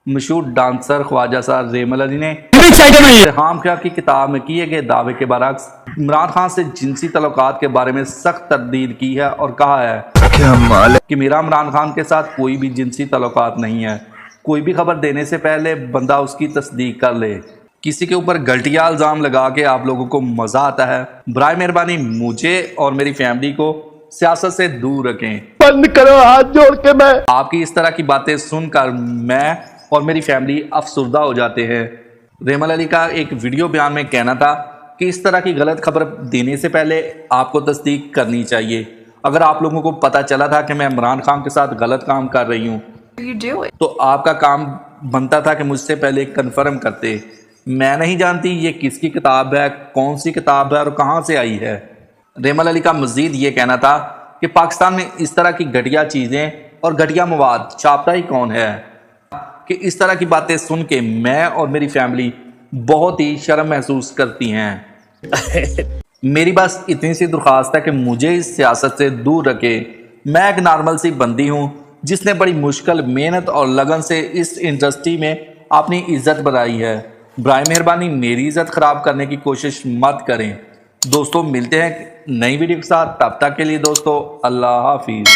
مشہور ڈانسر خواجہ صاحب ریمل علی نے ارحام خان کی کتاب میں کیے گئے دعوے کے برعکس عمران خان سے جنسی تعلقات کے بارے میں سخت تردید کی ہے اور کہا ہے کہ میرا عمران خان کے ساتھ کوئی بھی جنسی تعلقات نہیں ہے۔ کوئی بھی خبر دینے سے پہلے بندہ اس کی تصدیق کر لے۔ کسی کے اوپر گھٹیا الزام لگا کے آپ لوگوں کو مزہ آتا ہے؟ برائے مہربانی مجھے اور میری فیملی کو سیاست سے دور رکھیں۔ بند کرو ہاتھ جوڑ کے میں آپ کی اس طرح کی باتیں سن کر میں اور میری فیملی افسردہ ہو جاتے ہیں۔ ریمل علی کا ایک ویڈیو بیان میں کہنا تھا کہ اس طرح کی غلط خبر دینے سے پہلے آپ کو تصدیق کرنی چاہیے۔ اگر آپ لوگوں کو پتہ چلا تھا کہ میں عمران خان کے ساتھ غلط کام کر رہی ہوں تو آپ کا کام بنتا تھا کہ مجھ سے پہلے کنفرم کرتے۔ میں نہیں جانتی یہ کس کی کتاب ہے، کون سی کتاب ہے اور کہاں سے آئی ہے۔ ریمل علی کا مزید یہ کہنا تھا کہ پاکستان میں اس طرح کی گھٹیا چیزیں اور گھٹیا مواد چھاپتا ہی کون ہے کہ اس طرح کی باتیں سن کے میں اور میری فیملی بہت ہی شرم محسوس کرتی ہیں۔ میری بس اتنی سی درخواست ہے کہ مجھے اس سیاست سے دور رکھے۔ میں ایک نارمل سی بندی ہوں جس نے بڑی مشکل محنت اور لگن سے اس انڈسٹری میں اپنی عزت بنائی ہے۔ برائے مہربانی میری عزت خراب کرنے کی کوشش مت کریں۔ دوستو ملتے ہیں نئی ویڈیو کے ساتھ، تب تک کے لیے دوستو اللہ حافظ۔